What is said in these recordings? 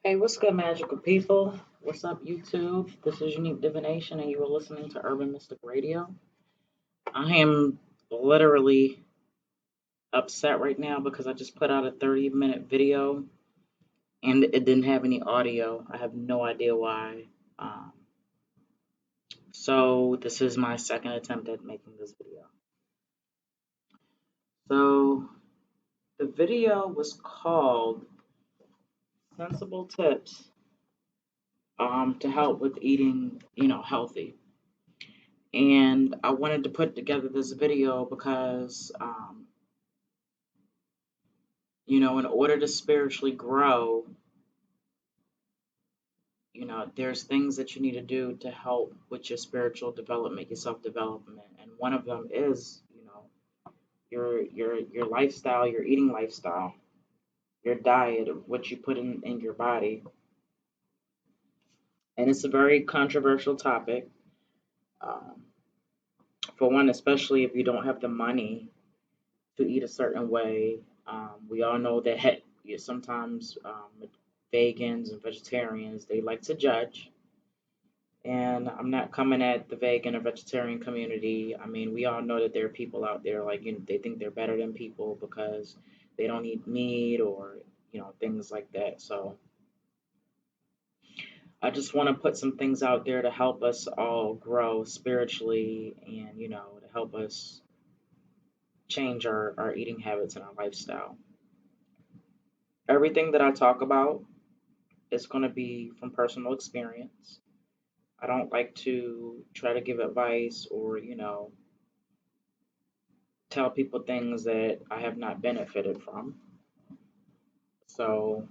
Hey, what's good, magical people? What's up, YouTube? This is Unique Divination, and you are listening to Urban Mystic Radio. I am literally upset right now because I just put out a 30-minute video and it didn't have any audio. I have no idea why. Um, so, this is my second attempt at making this video. So, the video was called Sensible Tips to Help with Eating, Healthy. And I wanted to put together this video because, in order to spiritually grow, there's things that you need to do to help with your spiritual development, your self development, and one of them is, your lifestyle, your eating lifestyle, your diet, what you put in your body, and it's a very controversial topic. Um, for one, especially if you don't have the money to eat a certain way. We all know that sometimes vegans and vegetarians they like to judge, and I'm not coming at the vegan or vegetarian community. I mean, we all know that there are people out there like they think they're better than people because they don't eat meat or things like that. So I just want to put some things out there to help us all grow spiritually and to help us change our eating habits and our lifestyle. Everything that I talk about is going to be from personal experience. I don't like to try to give advice or, tell people things that I have not benefited from. So,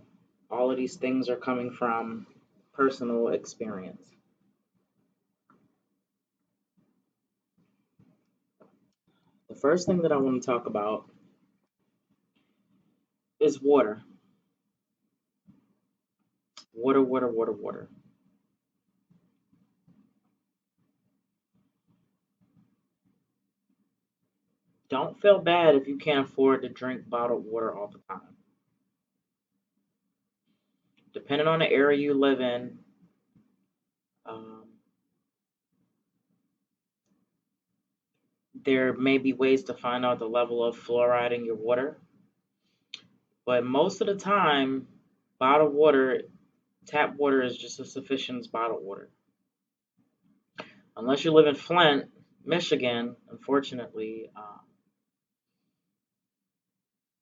all of these things are coming from personal experience. The first thing that I want to talk about is water. Water, water, water, water. Don't feel bad if you can't afford to drink bottled water all the time. Depending on the area you live in, um, there may be ways to find out the level of fluoride in your water, but most of the time, bottled water, tap water is just as sufficient as bottled water. Unless you live in Flint, Michigan, unfortunately,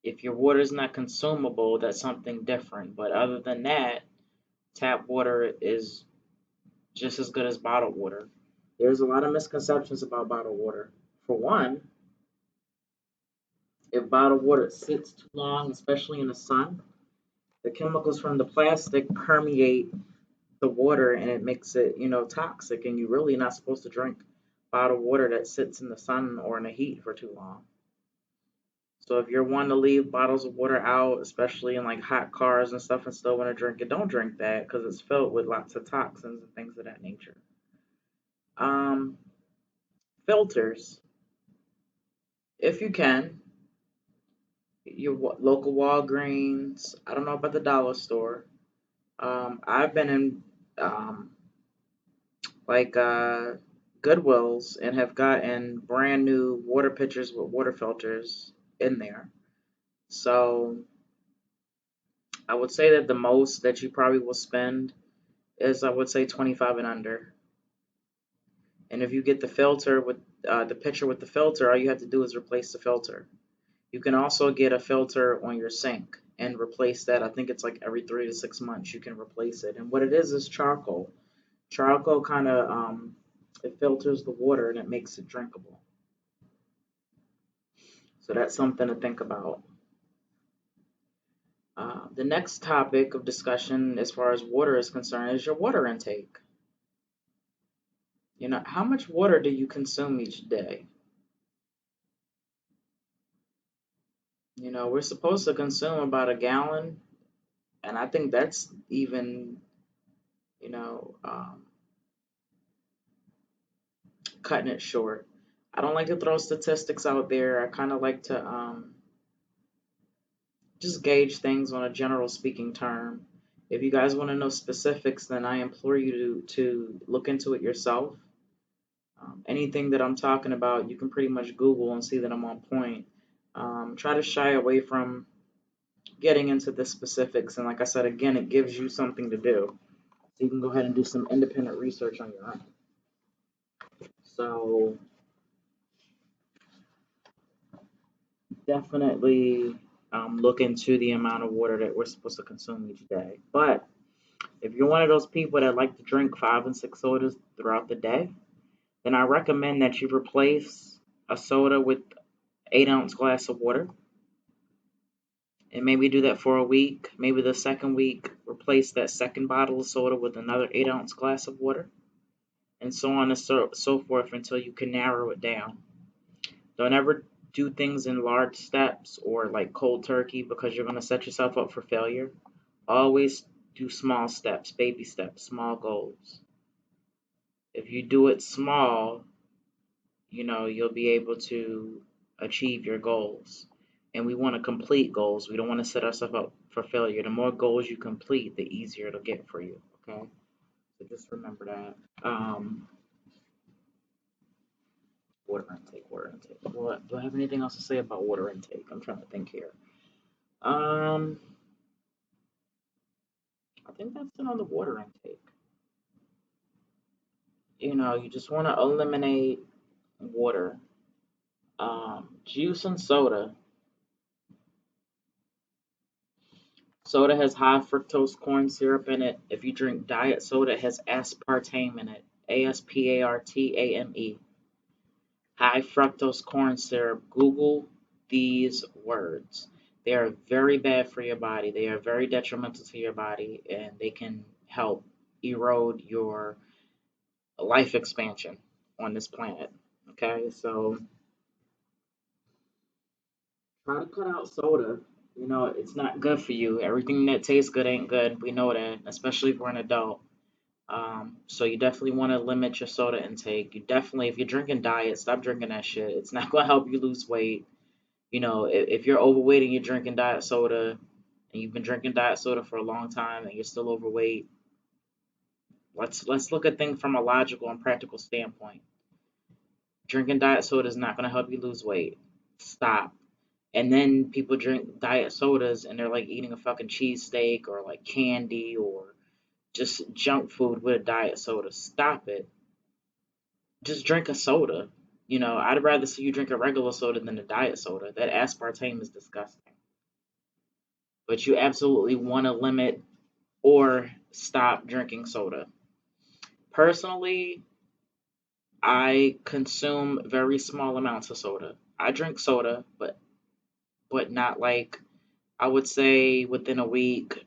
if your water is not consumable, that's something different. But other than that, tap water is just as good as bottled water. There's a lot of misconceptions about bottled water. For one, if bottled water sits too long, especially in the sun, the chemicals from the plastic permeate the water and it makes it, toxic. And you're really not supposed to drink bottled water that sits in the sun or in the heat for too long. So if you're one to leave bottles of water out, especially in like hot cars and stuff, and still want to drink it, don't drink that because it's filled with lots of toxins and things of that nature. Um, Filters, if you can, your local Walgreens. I don't know about the dollar store. I've been in um, like Goodwills and have gotten brand new water pitchers with water filters in there. So I would say that the most that you probably will spend is I would say 25 and under. And if you get the filter with the pitcher with the filter, all you have to do is replace the filter. You can also get a filter on your sink and replace that. I think it's like every 3 to 6 months you can replace it. And what it is charcoal. Charcoal kind of it filters the water and it makes it drinkable. So that's something to think about. The next topic of discussion, as far as water is concerned, is your water intake. How much water do you consume each day? We're supposed to consume about a gallon, and I think that's even, you know, um, cutting it short. I don't like to throw statistics out there. I kind of like to just gauge things on a general speaking term. If you guys want to know specifics, then I implore you to look into it yourself. Anything that I'm talking about, you can pretty much Google and see that I'm on point. Try to shy away from getting into the specifics. And like I said, again, it gives you something to do. So you can go ahead and do some independent research on your own. So definitely look into the amount of water that we're supposed to consume each day. But if you're one of those people that like to drink 5 and 6 sodas throughout the day, then I recommend that you replace a soda with 8 ounce glass of water. And maybe do that for a week. Maybe the second week, replace that second bottle of soda with another 8 ounce glass of water, and so on and so forth until you can narrow it down. Don't ever do things in large steps or like cold turkey because you're going to set yourself up for failure. Always do small steps, baby steps, small goals. If you do it small, you'll be able to achieve your goals. And we want to complete goals. We don't want to set ourselves up for failure. The more goals you complete, the easier it'll get for you. Okay? So just remember that. Water intake, water intake. Well, do I have anything else to say about water intake? I'm trying to think here. Um, I think that's it on the water intake. You just want to eliminate water. Juice and soda. Soda has high fructose corn syrup in it. If you drink diet soda, it has aspartame in it. Aspartame. High fructose corn syrup. Google these words. They are very bad for your body. They are very detrimental to your body, and they can help erode your life expansion on this planet. Okay, so try to cut out soda. It's not good for you. Everything that tastes good ain't good. We know that, especially if we're an adult. So you definitely want to limit your soda intake. You definitely, if you're drinking diet, stop drinking that shit. It's not going to help you lose weight. If you're overweight and you're drinking diet soda, and you've been drinking diet soda for a long time and you're still overweight, let's look at things from a logical and practical standpoint. Drinking diet soda is not going to help you lose weight. Stop. And then people drink diet sodas and they're like eating a fucking cheesesteak or like candy or just junk food with a diet soda. Stop it. Just drink a soda. I'd rather see you drink a regular soda than a diet soda. That aspartame is disgusting. But you absolutely want to limit or stop drinking soda. Personally, I consume very small amounts of soda. I drink soda, but not like, I would say within a week.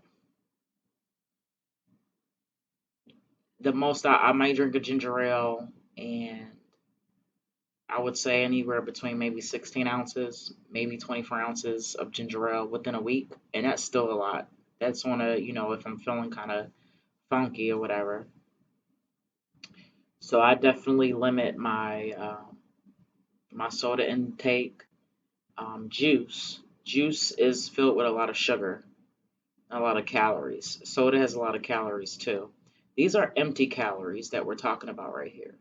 The most I might drink a ginger ale, and I would say anywhere between maybe 16 ounces, maybe 24 ounces of ginger ale within a week, and that's still a lot. That's on if I'm feeling kind of funky or whatever. So I definitely limit my soda intake. Juice is filled with a lot of sugar, a lot of calories. Soda has a lot of calories too. These are empty calories that we're talking about right here.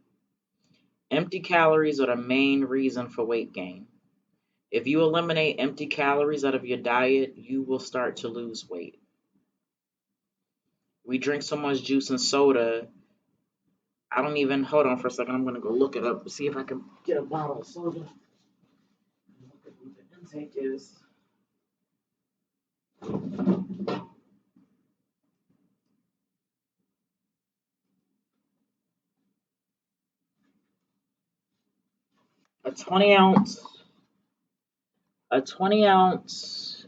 Empty calories are the main reason for weight gain. If you eliminate empty calories out of your diet, you will start to lose weight. We drink so much juice and soda. I don't even, hold on for a second. I'm going to go look it up to see if I can get a bottle of soda. Look at what the intake is. A 20 ounce, a 20 ounce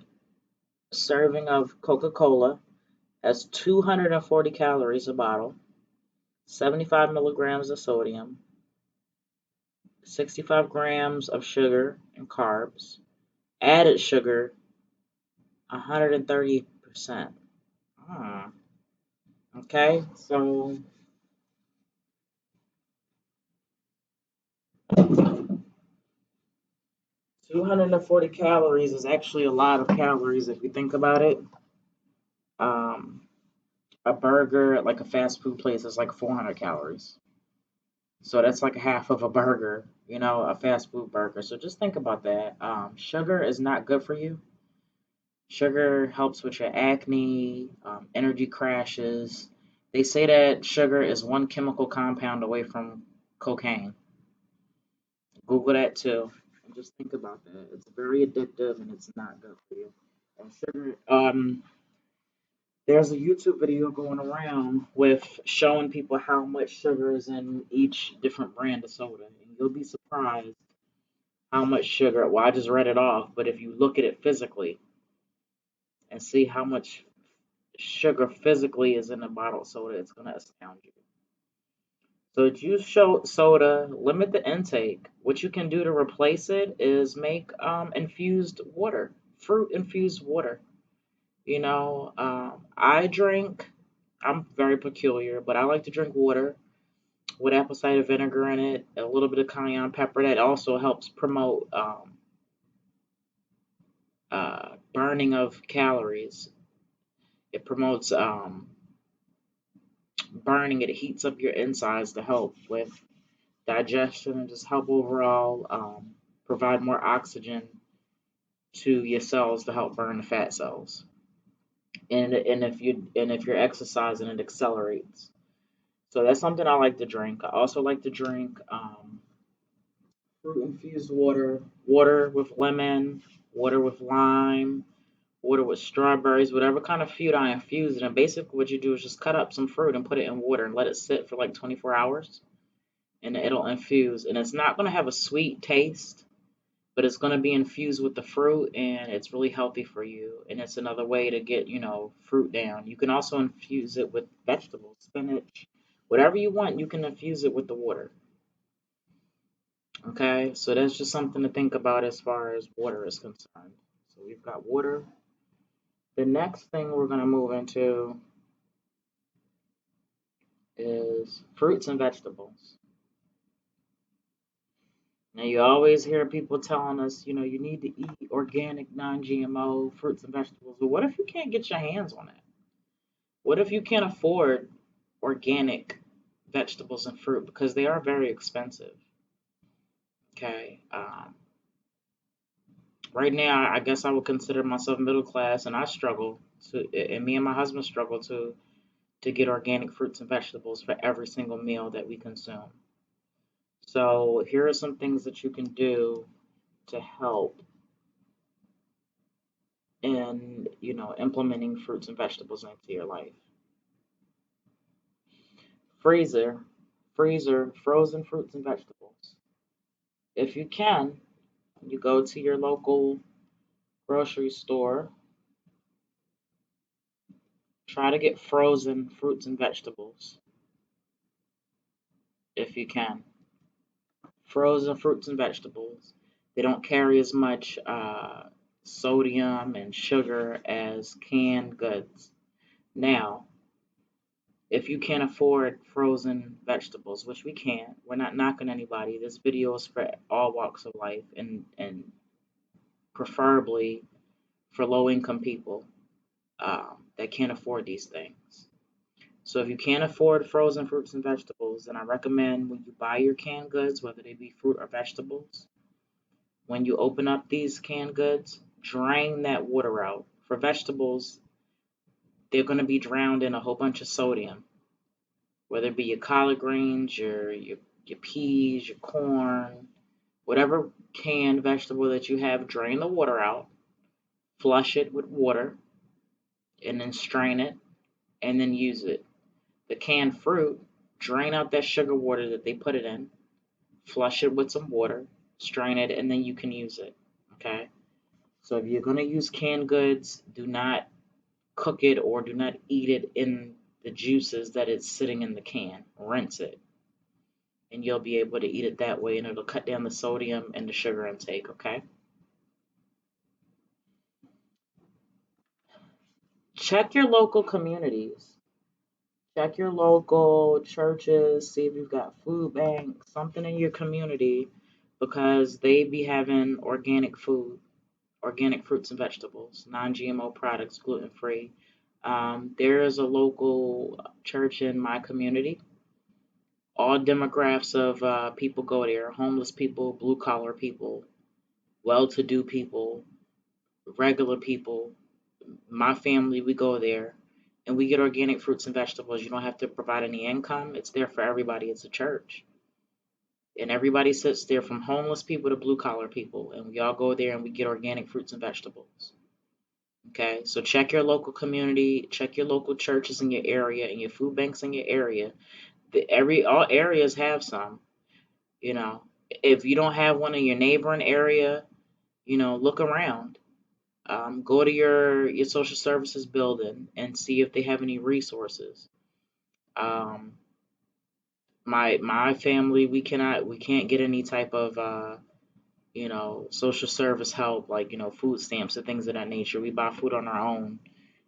serving of Coca-Cola has 240 calories a bottle, 75 milligrams of sodium, 65 grams of sugar and carbs, added sugar 130%. Okay, so 240 calories is actually a lot of calories if you think about it. Um, A burger at like a fast food place is like 400 calories. So that's like half of a burger, a fast food burger. So just think about that. Sugar is not good for you. Sugar helps with your acne, energy crashes. They say that sugar is one chemical compound away from cocaine. Google that too. And just think about that. It's very addictive and it's not good for you. And sugar, there's a YouTube video going around with showing people how much sugar is in each different brand of soda. And you'll be surprised how much sugar. Well, I just read it off, but if you look at it physically and see how much sugar physically is in a bottle of soda, it's going to astound you. So juice soda, limit the intake. What you can do to replace it is make infused water, fruit infused water. I drink. I'm very peculiar, but I like to drink water with apple cider vinegar in it, a little bit of cayenne pepper. That also helps promote burning of calories. It promotes burning. It heats up your insides to help with digestion and just help overall provide more oxygen to your cells to help burn the fat cells. And if you're exercising, it accelerates. So that's something I like to drink. I also like to drink fruit infused water, water with lemon, water with lime, water with strawberries, whatever kind of fruit I infuse it. And basically, what you do is just cut up some fruit and put it in water and let it sit for like 24 hours, and it'll infuse. And it's not going to have a sweet taste, but it's going to be infused with the fruit, and it's really healthy for you. And it's another way to get fruit down. You can also infuse it with vegetables, spinach, whatever you want. You can infuse it with the water. Okay, so that's just something to think about as far as water is concerned. So we've got water. The next thing we're going to move into is fruits and vegetables. Now, you always hear people telling us, you need to eat organic, non GMO fruits and vegetables. But what if you can't get your hands on it? What if you can't afford organic vegetables and fruit because they are very expensive? Okay. Right now, I guess I would consider myself middle class, and I struggle and me and my husband struggle to get organic fruits and vegetables for every single meal that we consume. So here are some things that you can do to help in, implementing fruits and vegetables into your life. Freezer, frozen fruits and vegetables. If you can, you go to your local grocery store, try to get frozen fruits and vegetables if you can. Frozen fruits and vegetables. They don't carry as much sodium and sugar as canned goods. Now, if you can't afford frozen vegetables, which we can't, we're not knocking anybody. This video is for all walks of life and preferably for low income people that can't afford these things. So if you can't afford frozen fruits and vegetables, then I recommend when you buy your canned goods, whether they be fruit or vegetables, when you open up these canned goods, drain that water out. For vegetables, they're going to be drowned in a whole bunch of sodium, whether it be your collard greens, your peas, your corn, whatever canned vegetable that you have, drain the water out, flush it with water, and then strain it, and then use it. The canned fruit, drain out that sugar water that they put it in, flush it with some water, strain it, and then you can use it. Okay? So if you're going to use canned goods, do not cook it or do not eat it in the juices that it's sitting in the can. Rinse it. And you'll be able to eat it that way, and it'll cut down the sodium and the sugar intake, okay? Check your local communities. Check your local churches, see if you've got food banks, something in your community, because they be having organic food, organic fruits and vegetables, non GMO products, gluten free. There is a local church in my community. All demographics of people go there: homeless people, blue collar people, well to do people, regular people. My family, we go there and we get organic fruits and vegetables. You don't have to provide any income, it's there for everybody. It's a church. And everybody sits there from homeless people to blue collar people. And we all go there and we get organic fruits and vegetables. Okay, so check your local community, check your local churches in your area and your food banks in your area. All areas have some. You know, if you don't have one in your neighboring area, look around. Go to your social services building and see if they have any resources. Um, my family, we can't get any type of social service help, like food stamps and things of that nature. We buy food on our own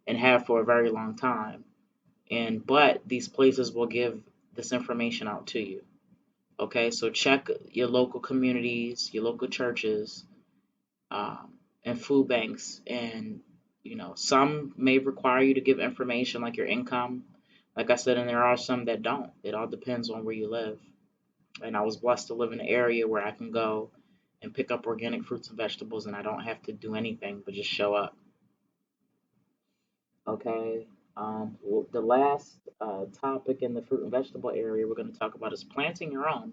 and have for a very long time. But these places will give this information out to you. Okay, so check your local communities, your local churches, and food banks. And some may require you to give information like your income, like I said, and there are some that don't. It all depends on where you live. And I was blessed to live in an area where I can go and pick up organic fruits and vegetables, and I don't have to do anything but just show up. Okay. Well, the last topic in the fruit and vegetable area we're going to talk about is planting your own.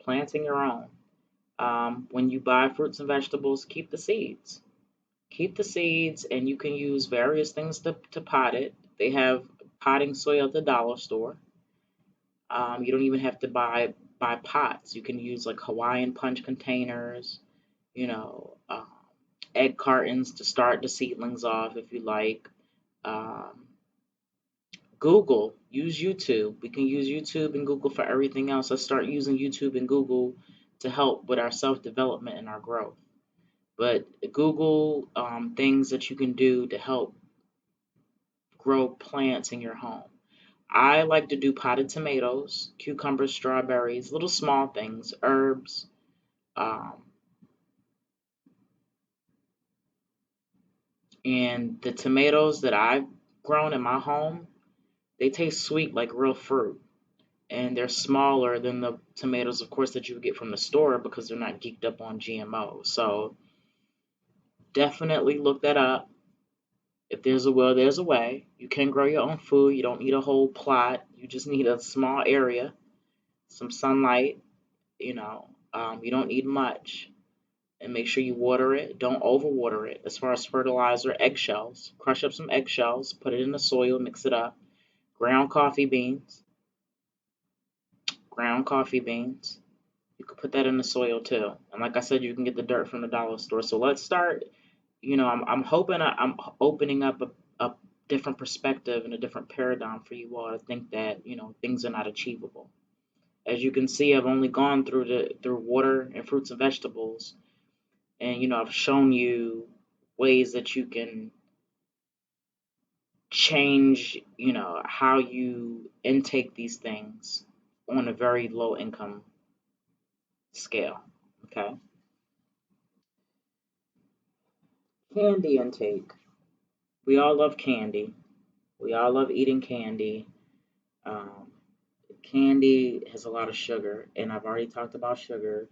Planting your own. When you buy fruits and vegetables, keep the seeds. Keep the seeds, and you can use various things to pot it. They have potting soil at the dollar store. You don't even have to buy pots. You can use like Hawaiian punch containers, you know, um, egg cartons to start the seedlings off if you like. Um, Google, use YouTube. We can use YouTube and Google for everything else. Let's start using YouTube and Google to help with our self development and our growth. But Google things that you can do to help grow plants in your home. I like to do potted tomatoes, cucumbers, strawberries, little small things, herbs. Um, and the tomatoes that I've grown in my home, they taste sweet like real fruit. And they're smaller than the tomatoes, of course, that you would get from the store because they're not geeked up on GMO. So definitely look that up. If there's a will, there's a way. You can grow your own food. You don't need a whole plot. You just need a small area, some sunlight. You don't need much. And make sure you water it. Don't overwater it. As far as fertilizer, eggshells. Crush up some eggshells, put it in the soil, mix it up. Ground coffee beans. Ground coffee beans. You could put that in the soil too. And like I said, you can get the dirt from the dollar store. So let's start. I'm hoping I'm opening up a different perspective and a different paradigm for you all to think that things are not achievable. As you can see, I've only gone through water and fruits and vegetables, and I've shown you ways that you can change how you intake these things on a very low income scale. Okay. Candy intake. We all love candy. We all love eating candy. Um, Candy has a lot of sugar, and I've already talked about sugar.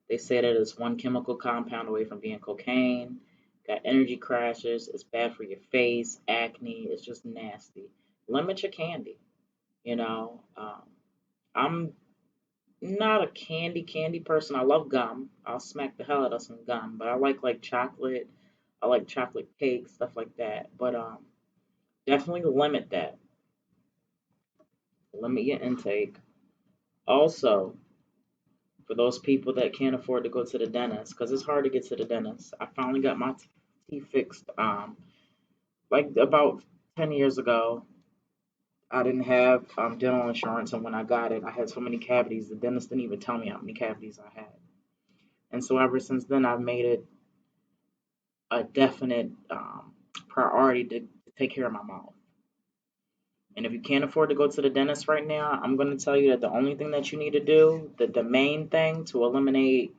They say that it's one chemical compound away from being cocaine. Got energy crashes. It's bad for your face, acne. It's just nasty. Limit your candy. You know, um, I'm not a candy person. I love gum. I'll smack the hell out of some gum, but I like chocolate. I like chocolate cake, stuff like that. But definitely limit that. Limit your intake. Also, for those people that can't afford to go to the dentist, because it's hard to get to the dentist. I finally got my teeth fixed. Like about 10 years ago, I didn't have dental insurance, and when I got it, I had so many cavities. The dentist didn't even tell me how many cavities I had. And so ever since then, I've made it a definite priority to take care of my mouth. And if you can't afford to go to the dentist right now, I'm going to tell you that the only thing that you need to do, the main thing to eliminate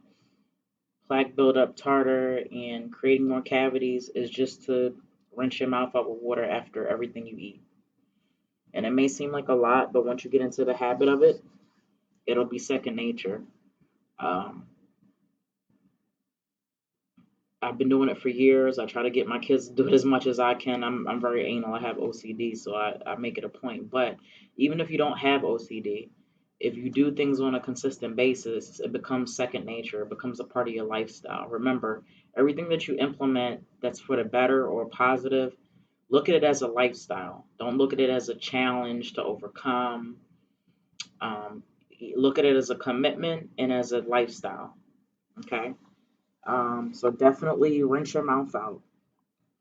plaque buildup, tartar, and creating more cavities is just to rinse your mouth out with water after everything you eat. And it may seem like a lot, but once you get into the habit of it, it'll be second nature. Um, I've been doing it for years. I try to get my kids to do it as much as I can. I'm very anal. I have OCD, so I make it a point. But even if you don't have OCD, if you do things on a consistent basis, it becomes second nature. It becomes a part of your lifestyle. Remember, everything that you implement that's for the better or positive, look at it as a lifestyle. Don't look at it as a challenge to overcome. Um, Look at it as a commitment and as a lifestyle. Okay. So definitely rinse your mouth out.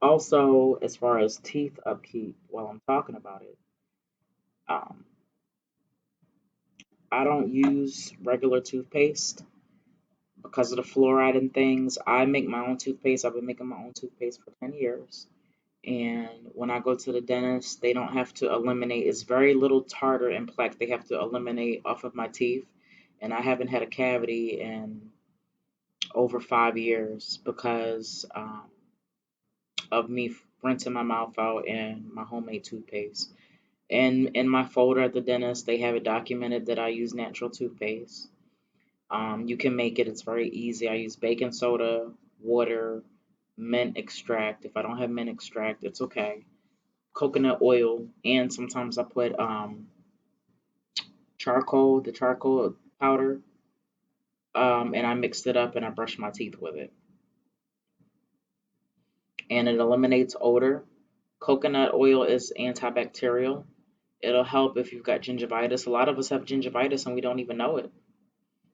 Also, as far as teeth upkeep, while I'm talking about it, um, I don't use regular toothpaste because of the fluoride and things. I make my own toothpaste. I've been making my own toothpaste for 10 years. And when I go to the dentist, they don't have to eliminate, it's very little tartar and plaque they have to eliminate off of my teeth. And I haven't had a cavity in over 5 years because of me rinsing my mouth out and my homemade toothpaste. And in my folder at the dentist, they have it documented that I use natural toothpaste. You can make it, it's very easy. I use baking soda, water, mint extract. If I don't have mint extract, it's okay. Coconut oil, and sometimes I put charcoal, the charcoal powder, and I mixed it up and I brush my teeth with it. And it eliminates odor. Coconut oil is antibacterial. It'll help if you've got gingivitis. A lot of us have gingivitis and we don't even know it.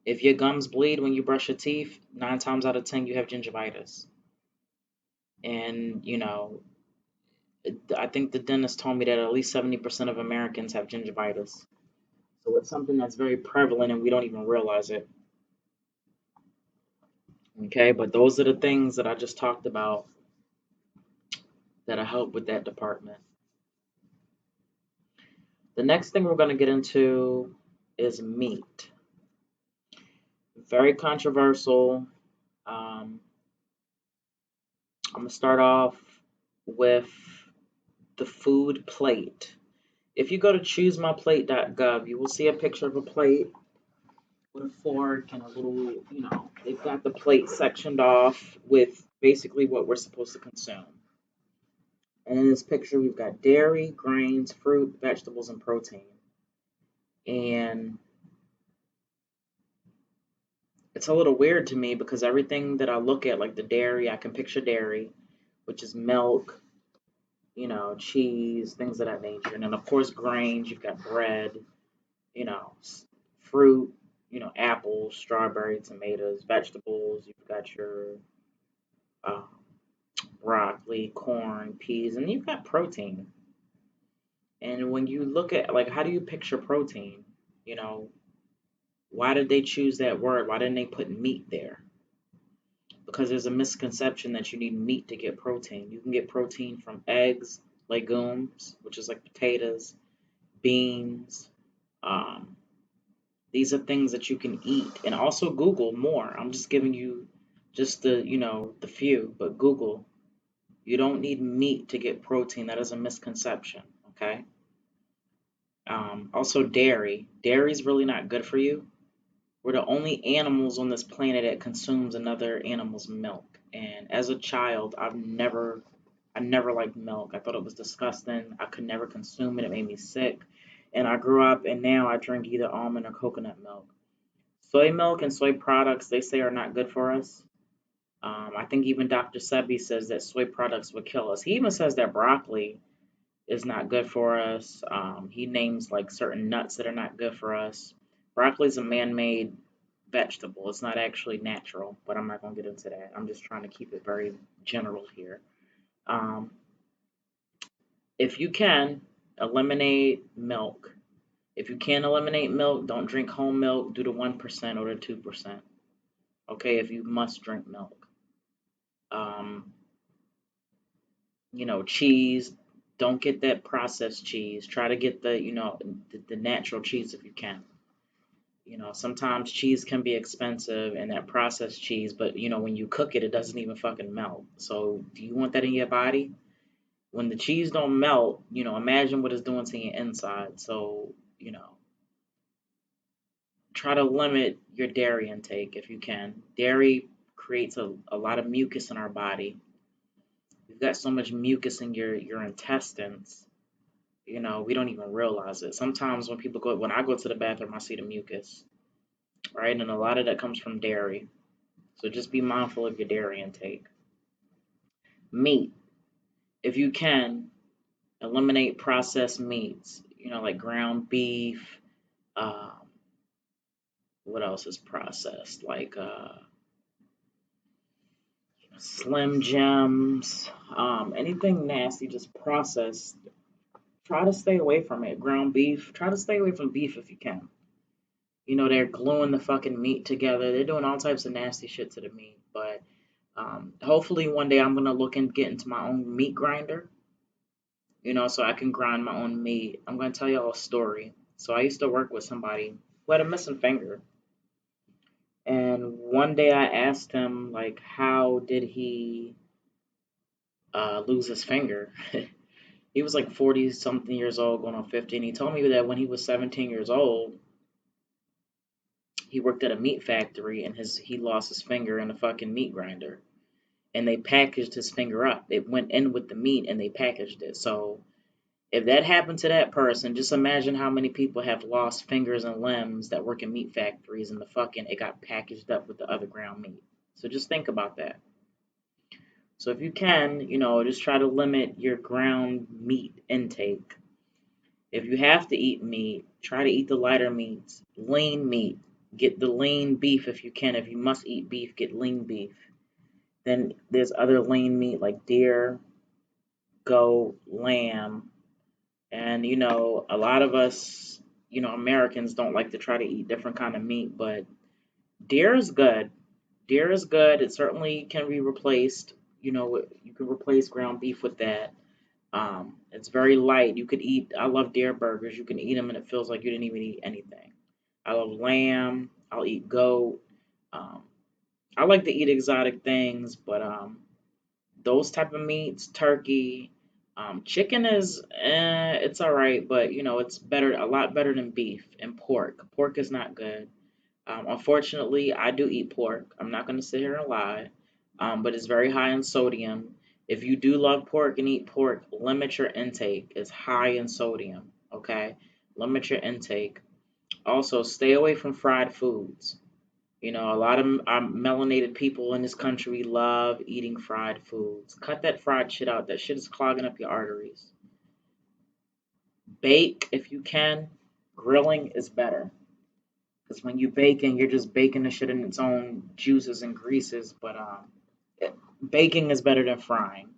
If your gums bleed when you brush your teeth, 9 times out of 10 you have gingivitis. And, I think the dentist told me that at least 70% of Americans have gingivitis. So it's something that's very prevalent and we don't even realize it. Okay, but those are the things that I just talked about that'll help with that department. The next thing we're going to get into is meat. Very controversial. I'm going to start off with the food plate. If you go to choosemyplate.gov, you will see a picture of a plate with a fork and a little, they've got the plate sectioned off with basically what we're supposed to consume. And in this picture, we've got dairy, grains, fruit, vegetables, and protein. And it's a little weird to me because everything that I look at, like the dairy, I can picture dairy, which is milk, cheese, things of that nature. And then, of course, grains, you've got bread, fruit, apples, strawberries, tomatoes, vegetables, you've got your uh, broccoli, corn, peas, and you've got protein. And when you look at, like, how do you picture protein? You know, why did they choose that word? Why didn't they put meat there? Because there's a misconception that you need meat to get protein. You can get protein from eggs, legumes, which is like potatoes, beans. Um, these are things that you can eat. And also Google more. I'm just giving you just the few, but Google. You don't need meat to get protein. That is a misconception, okay? Also dairy. Dairy is really not good for you. We're the only animals on this planet that consumes another animal's milk. And as a child, I never liked milk. I thought it was disgusting. I could never consume it. It made me sick. And I grew up and now I drink either almond or coconut milk. Soy milk and soy products, they say, are not good for us. I think even Dr. Sebi says that soy products would kill us. He even says that broccoli is not good for us. He names like certain nuts that are not good for us. Broccoli is a man-made vegetable. It's not actually natural, but I'm not going to get into that. I'm just trying to keep it very general here. Um, if you can, eliminate milk. If you can't eliminate milk, don't drink whole milk. Do the 1% or the 2%. Okay, if you must drink milk. Um, cheese. Don't get that processed cheese. Try to get the natural cheese if you can. Sometimes cheese can be expensive and that processed cheese, but when you cook it, it doesn't even fucking melt. So do you want that in your body? when the cheese don't melt, imagine what it's doing to your inside. So, try to limit your dairy intake if you can. Dairy creates a lot of mucus in our body. You've got so much mucus in your intestines. We don't even realize it. Sometimes when I go to the bathroom, I see the mucus, right? And a lot of that comes from dairy. So just be mindful of your dairy intake. Meat, if you can, eliminate processed meats, like ground beef. Um, what else is processed? Like Slim Jims, anything nasty, just processed. Try to stay away from it. Ground beef, try to stay away from beef if you can. They're gluing the fucking meat together. They're doing all types of nasty shit to the meat. But hopefully one day I'm gonna look and get into my own meat grinder, so I can grind my own meat. I'm gonna tell y'all a story. So I used to work with somebody who had a missing finger, and one day I asked him like, how did he lose his finger? He was like 40 something years old, going on 50, and he told me that when he was 17 years old, he worked at a meat factory and he lost his finger in a fucking meat grinder. And they packaged his finger up. It went in with the meat and they packaged it. So if that happened to that person, just imagine how many people have lost fingers and limbs that work in meat factories and it got packaged up with the other ground meat. So just think about that. So if you can, just try to limit your ground meat intake. If you have to eat meat, try to eat the lighter meats. Lean meat. Get the lean beef if you can. If you must eat beef, get lean beef. Then there's other lean meat like deer, goat, lamb. And a lot of us, Americans don't like to try to eat different kind of meat, but deer is good. Deer is good. It certainly can be replaced. You can replace ground beef with that. It's very light. You could eat. I love deer burgers. You can eat them and it feels like you didn't even eat anything. I love lamb. I'll eat goat. Um, I like to eat exotic things, but those type of meats, turkey, chicken is it's all right, but it's better, a lot better than beef and pork. Pork is not good. Unfortunately, I do eat pork. I'm not going to sit here and lie, but it's very high in sodium. If you do love pork and eat pork, limit your intake. It's high in sodium. Okay, limit your intake. Also, stay away from fried foods. A lot of melanated people in this country love eating fried foods. Cut that fried shit out. That shit is clogging up your arteries. Bake if you can. Grilling is better. Because when you baking, you're just baking the shit in its own juices and greases. But baking is better than frying.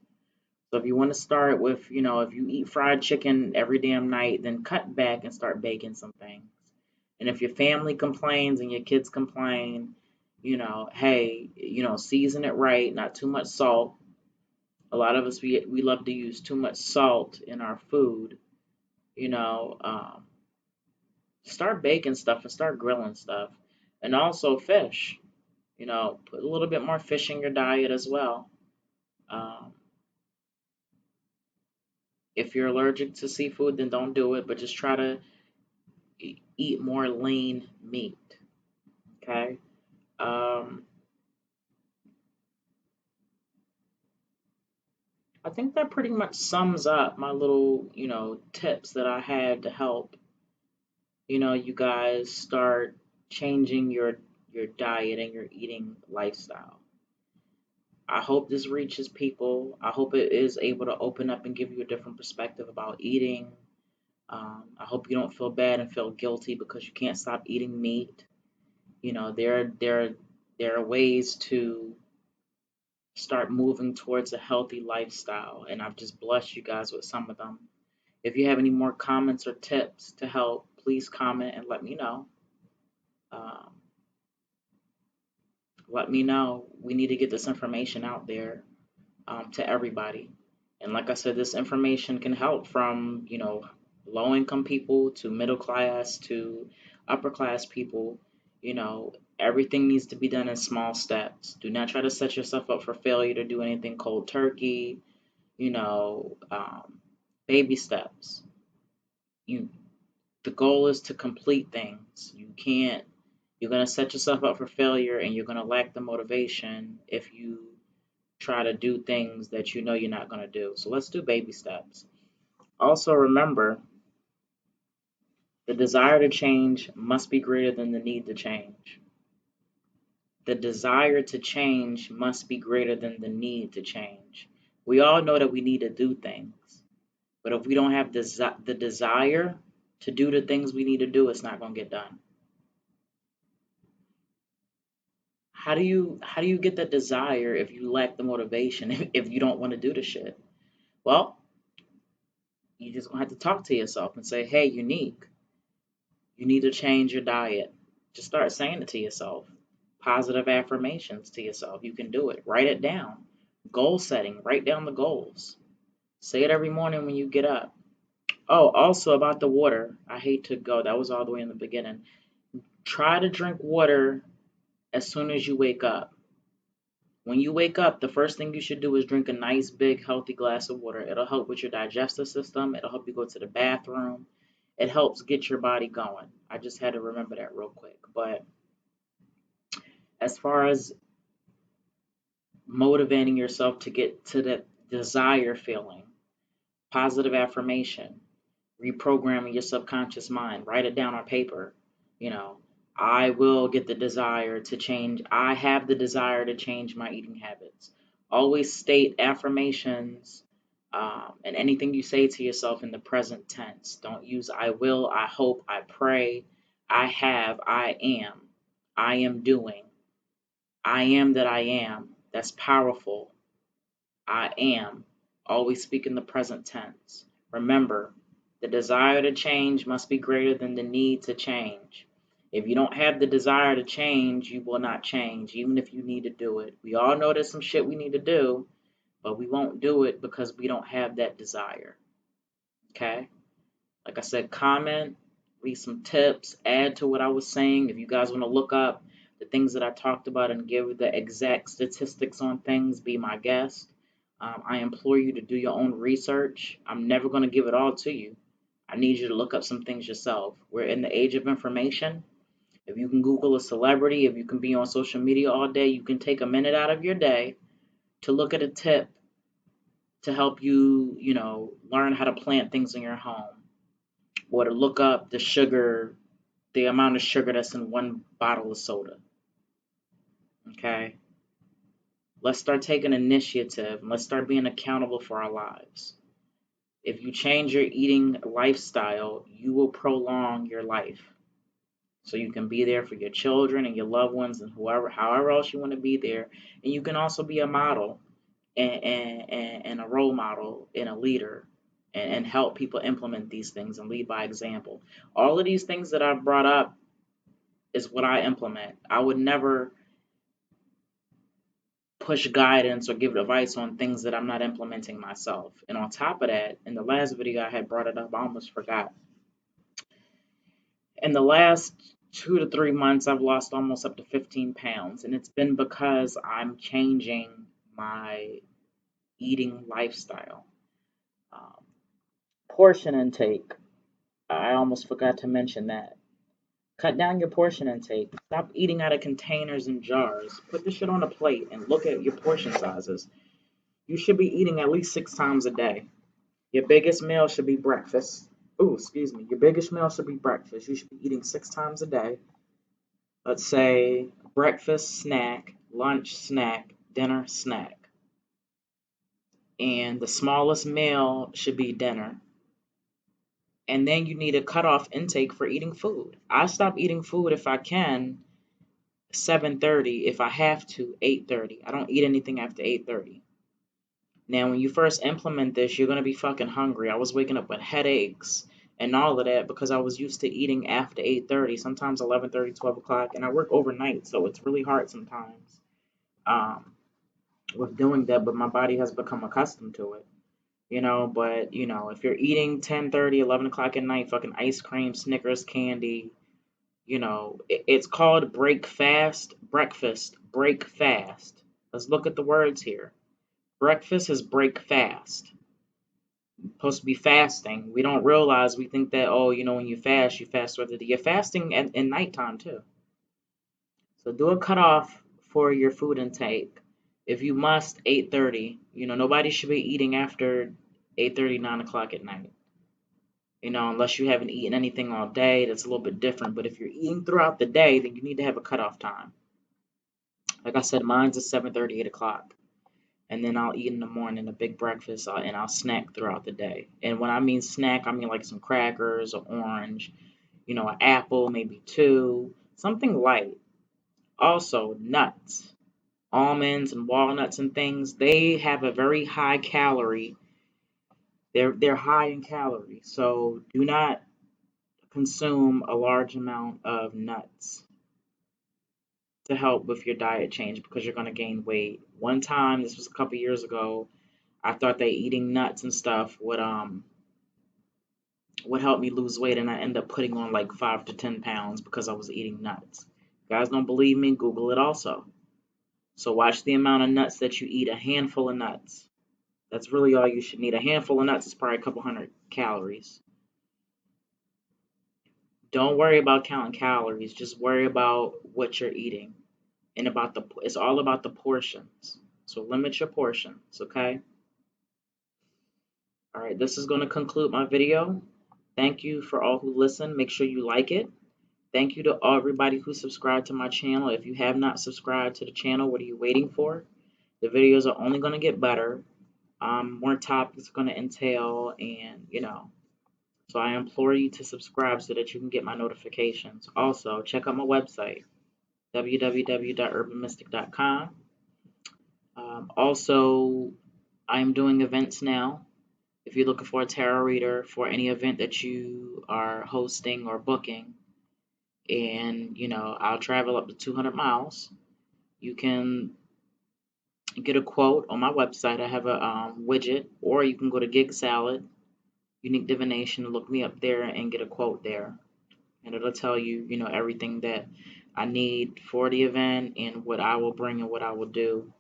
So if you want to start with, if you eat fried chicken every damn night, then cut back and start baking some things. And if your family complains and your kids complain, hey, season it right, not too much salt. A lot of us, we love to use too much salt in our food. You know, um, Start baking stuff and start grilling stuff. And also fish. Put a little bit more fish in your diet as well. Um, if you're allergic to seafood, then don't do it, but just try to eat more lean meat. Okay. Um, I think that pretty much sums up my little, tips that I had to help, you guys start changing your diet and your eating lifestyle. I hope this reaches people. I hope it is able to open up and give you a different perspective about eating. I hope you don't feel bad and feel guilty because you can't stop eating meat. There are ways to start moving towards a healthy lifestyle, and I've just blessed you guys with some of them. If you have any more comments or tips to help, please comment and let me know. Um, let me know. We need to get this information out there to everybody. And like I said, this information can help from, low income people to middle class to upper class people. Everything needs to be done in small steps. Do not try to set yourself up for failure to do anything cold turkey. you know, baby steps. You The goal is to complete things. You're going to set yourself up for failure, and you're going to lack the motivation if you try to do things that you know you're not going to do. So let's do baby steps. Also, remember the desire to change must be greater than the need to change. The desire to change must be greater than the need to change. We all know that we need to do things, but if we don't have the desire to do the things we need to do, it's not going to get done. How do you get that desire if you lack the motivation, if you don't want to do the shit? Well, you just gonna have to talk to yourself and say, hey, Unique, you need to change your diet. Just start saying it to yourself. Positive affirmations to yourself. You can do it. Write it down. Goal setting. Write down the goals. Say it every morning when you get up. Oh, also about the water. I hate to go. That was all the way in the beginning. Try to drink water as soon as you wake up. When you wake up, the first thing you should do is drink a nice, big, healthy glass of water. It'll help with your digestive system. It'll help you go to the bathroom. It helps get your body going. I just had to remember that real quick. But as far as motivating yourself to get to that desire feeling, positive affirmation, reprogramming your subconscious mind, write it down on paper. You know, I will get the desire to change. I have the desire to change my eating habits. Always state affirmations and anything you say to yourself in the present tense. Don't use I will, I hope, I pray, I have, I am doing, I am that I am. That's powerful. I am. Always speak in the present tense. Remember, the desire to change must be greater than the need to change. If you don't have the desire to change, you will not change, even if you need to do it. We all know there's some shit we need to do, but we won't do it because we don't have that desire. Okay? Like I said, comment, read some tips, add to what I was saying. If you guys want to look up the things that I talked about and give the exact statistics on things, be my guest. I implore you to do your own research. I'm never going to give it all to you. I need you to look up some things yourself. We're in the age of information. If you can Google a celebrity, if you can be on social media all day, you can take a minute out of your day to look at a tip to help you, learn how to plant things in your home, or to look up the amount of sugar that's in one bottle of soda. Okay? Let's start taking initiative and let's start being accountable for our lives. If you change your eating lifestyle, you will prolong your life. So you can be there for your children and your loved ones and however else you want to be there. And you can also be a model and a role model and a leader and help people implement these things and lead by example. All of these things that I've brought up is what I implement. I would never push guidance or give advice on things that I'm not implementing myself. And on top of that, in the last video I had brought it up, I almost forgot. In the last 2 to 3 months, I've lost almost up to 15 pounds, and it's been because I'm changing my eating lifestyle. Um, Portion intake, I almost forgot to mention that. Cut down your portion intake. Stop eating out of containers and jars. Put the shit on a plate and look at your portion sizes. You should be eating at least 6 times a day. Your biggest meal should be breakfast. Oh, excuse me. Your biggest meal should be breakfast. You should be eating 6 times a day. Let's say breakfast, snack, lunch, snack, dinner, snack. And the smallest meal should be dinner. And then you need a cutoff intake for eating food. I stop eating food if I can 7:30, if I have to 8:30. I don't eat anything after 8:30. Now, when you first implement this, you're going to be fucking hungry. I was waking up with headaches and all of that because I was used to eating after 8:30, sometimes 11:30, 12 o'clock, and I work overnight, so it's really hard sometimes with doing that, but my body has become accustomed to it. But if you're eating 10:30, 11 o'clock at night, fucking ice cream, Snickers, candy, it's called break fast, breakfast, break fast. Let's look at the words here. Breakfast is break fast. You're supposed to be fasting. We don't realize, we think that, oh, when you fast throughout the day. You're fasting in nighttime too. So do a cutoff for your food intake. If you must, 8:30. Nobody should be eating after 8:30, 9 o'clock at night. Unless you haven't eaten anything all day, that's a little bit different. But if you're eating throughout the day, then you need to have a cutoff time. Like I said, mine's at 7:30, 8 o'clock. And then I'll eat in the morning a big breakfast, and I'll snack throughout the day. And when I mean snack, I mean like some crackers, or orange, an apple, maybe two, something light. Also, nuts, almonds and walnuts and things, they have a very high calorie. They're high in calories, so do not consume a large amount of nuts to help with your diet change, because you're going to gain weight. One time, this was a couple years ago, I thought that eating nuts and stuff would help me lose weight, and I ended up putting on like 5 to 10 pounds because I was eating nuts. If you guys don't believe me, Google it also. So watch the amount of nuts that you eat. A handful of nuts. That's really all you should need. A handful of nuts is probably a couple hundred calories. Don't worry about counting calories. Just worry about what you're eating, and it's all about the portions. So limit your portions, okay? All right, this is going to conclude my video. Thank you for all who listen. Make sure you like it. Thank you to everybody who subscribed to my channel. If you have not subscribed to the channel, what are you waiting for? The videos are only going to get better. More topics are going to entail, and so I implore you to subscribe so that you can get my notifications. Also, check out my website, www.urbanmystic.com. Also, I'm doing events now. If you're looking for a tarot reader for any event that you are hosting or booking, and I'll travel up to 200 miles, you can get a quote on my website. I have a widget, or you can go to Gig Salad, Unique Divination, look me up there and get a quote there, and it'll tell you, everything that I need for the event and what I will bring and what I will do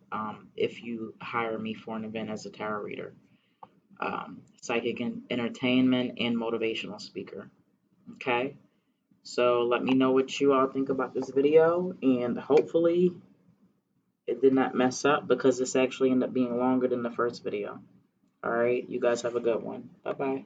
if you hire me for an event as a tarot reader, psychic and entertainment, and motivational speaker. Okay, so let me know what you all think about this video, and hopefully it did not mess up, because this actually ended up being longer than the first video. All right, you guys have a good one. Bye bye.